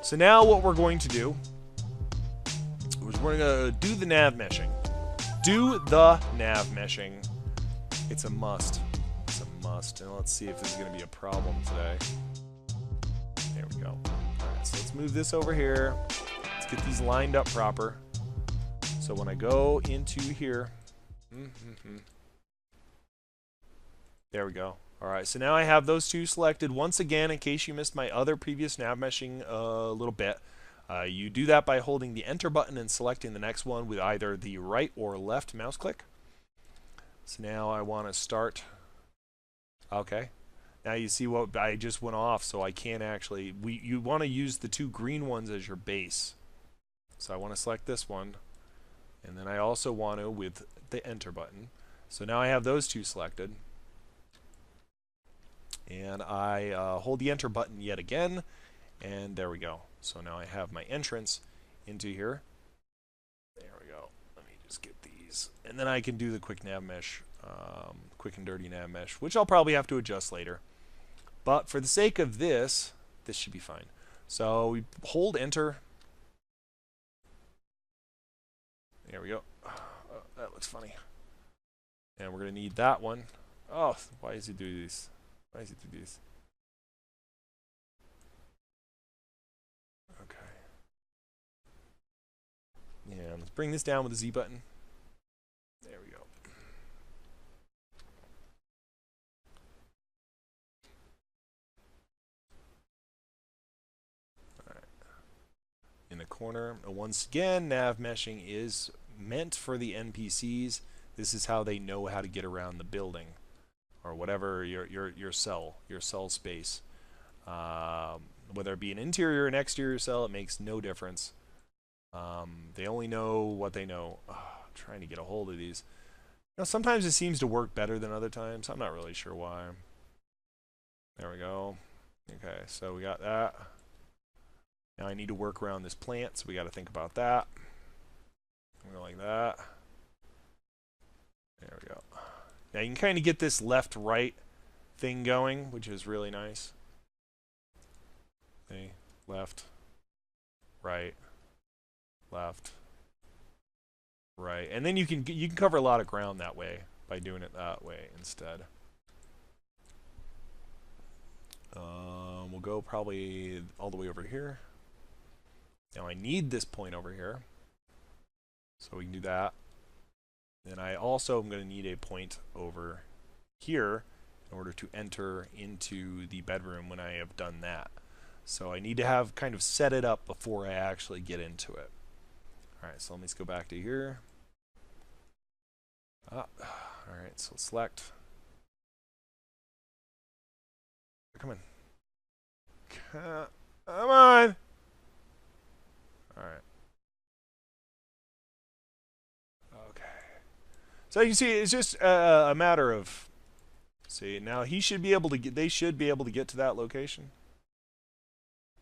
So now what we're going to do is we're going to do the nav meshing. Do the nav meshing. It's a must. It's a must. And let's see if this is going to be a problem today. There we go. Alright, so let's move this over here. Let's get these lined up proper. So when I go into here... There we go. Alright, so now I have those two selected. Once again, in case you missed my other previous nav meshing a little bit, you do that by holding the enter button and selecting the next one with either the right or left mouse click. So now I want to start. Okay. Now you see what I just went off, so I can't actually... You want to use the two green ones as your base. So I want to select this one. And then I also want to with the enter button. So now I have those two selected. And I hold the enter button yet again, and there we go. So now I have my entrance into here. There we go. Let me just get these. And then I can do the quick nav mesh, quick and dirty nav mesh, which I'll probably have to adjust later. But for the sake of this, this should be fine. So we hold enter. There we go. Oh, that looks funny. And we're going to need that one. Oh, why does he do these? Why does it do this? Okay. Yeah, let's bring this down with the Z button. There we go. Alright. In the corner. Once again, nav meshing is meant for the NPCs. This is how they know how to get around the building. Or whatever your cell space, whether it be an interior or an exterior cell, it makes no difference. They only know what they know. I'm trying to get a hold of these. You know, sometimes it seems to work better than other times. I'm not really sure why. There we go. Okay, so we got that. Now I need to work around this plant, so we got to think about that. Go like that. There we go. Now you can kind of get this left-right thing going, which is really nice. Okay, left, right, left, right, and then you can cover a lot of ground that way by doing it that way instead. We'll go probably all the way over here. Now I need this point over here, so we can do that. Then I also am going to need a point over here in order to enter into the bedroom when I have done that. So I need to have kind of set it up before I actually get into it. Alright, so let me just go back to here. Alright, so select. Come on. Come on! Alright. So you can see it's just a matter of, see, now he should be able to get, they should be able to get to that location,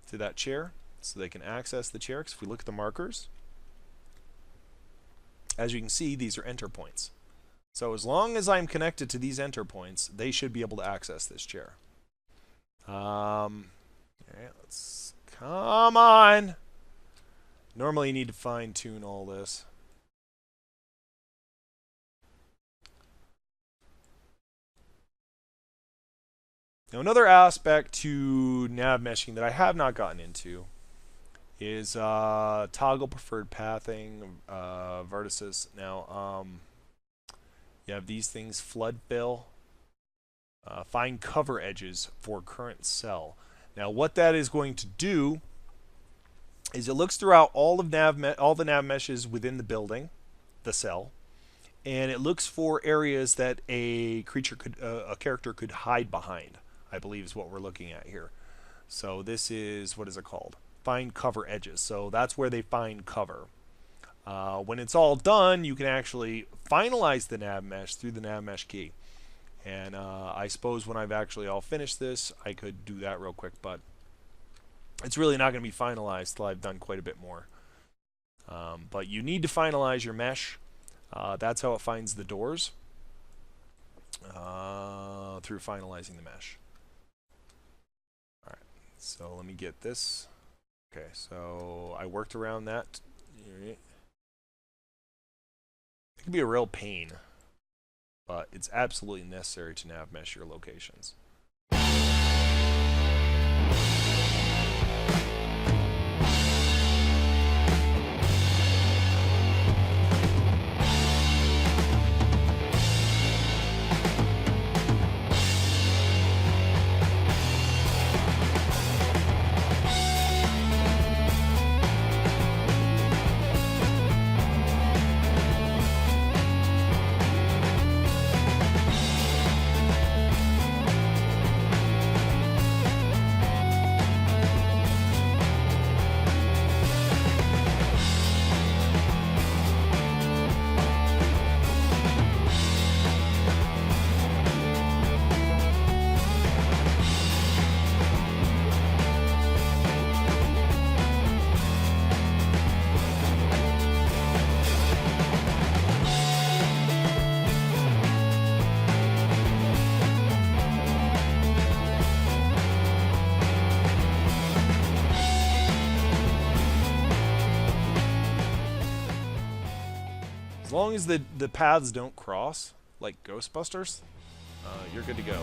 to that chair, so they can access the chair. Because if we look at the markers, as you can see, these are enter points. So as long as I'm connected to these enter points, they should be able to access this chair. Alright, let's, come on! Normally you need to fine tune all this. Now another aspect to nav meshing that I have not gotten into is toggle preferred pathing, vertices. Now you have these things: flood fill, find cover edges for current cell. Now what that is going to do is it looks throughout all of the nav meshes within the building, the cell, and it looks for areas that a character could hide behind. I believe is what we're looking at here. So this is, what is it called? Find cover edges. So that's where they find cover. When it's all done, you can actually finalize the nav mesh through the nav mesh key. And I suppose when I've actually all finished this, I could do that real quick, but it's really not going to be finalized till I've done quite a bit more. But you need to finalize your mesh. That's how it finds the doors, through finalizing the mesh. Alright, so let me get this Okay, so I worked around that. It can be a real pain, but it's absolutely necessary to nav mesh your locations. As long as the paths don't cross, like Ghostbusters, you're good to go.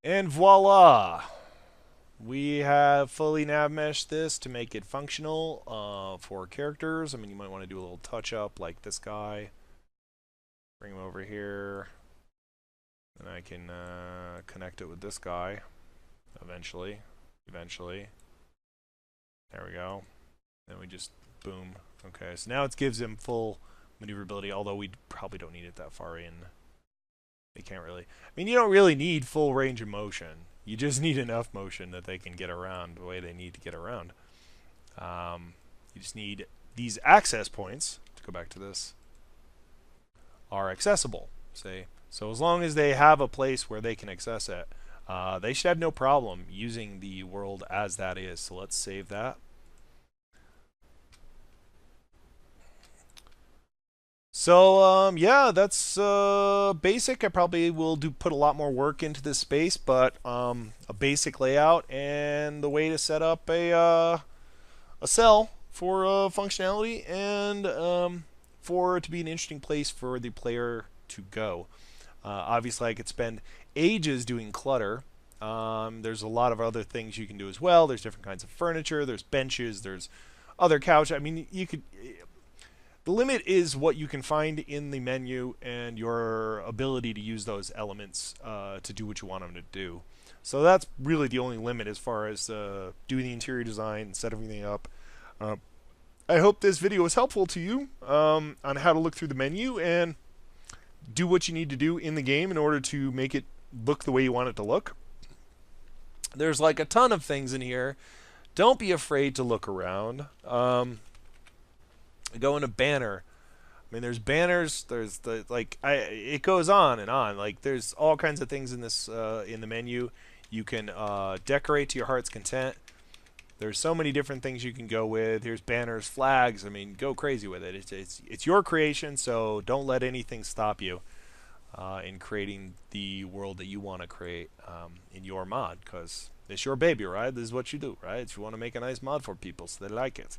And voila! We have fully nav meshed this to make it functional for characters. I mean, you might want to do a little touch up like this guy. Bring him over here. And I can connect it with this guy eventually. There we go. Then we just boom. Okay, so now it gives him full maneuverability, although we probably don't need it that far in. They can't really. I mean, you don't really need full range of motion. You just need enough motion that they can get around the way they need to get around. You just need these access points, to go back to this, are accessible. Say, so as long as they have a place where they can access it, they should have no problem using the world as that is. So let's save that. So yeah, that's basic. I probably will put a lot more work into this space, but a basic layout and the way to set up a cell for functionality and for it to be an interesting place for the player to go. Obviously, I could spend ages doing clutter. There's a lot of other things you can do as well. There's different kinds of furniture. There's benches. There's other couch. I mean, you could. The limit is what you can find in the menu and your ability to use those elements to do what you want them to do. So that's really the only limit as far as doing the interior design and set everything up. Uh, I hope this video was helpful to you on how to look through the menu and do what you need to do in the game in order to make it look the way you want it to look. There's like a ton of things in here. Don't be afraid to look around. Go into banner. I mean, there's banners. There's the it goes on and on. Like there's all kinds of things in this in the menu. You can decorate to your heart's content. There's so many different things you can go with. Here's banners, flags. I mean, go crazy with it. It's your creation, so don't let anything stop you in creating the world that you want to create in your mod, because it's your baby, right? This is what you do, right? You want to make a nice mod for people so they like it.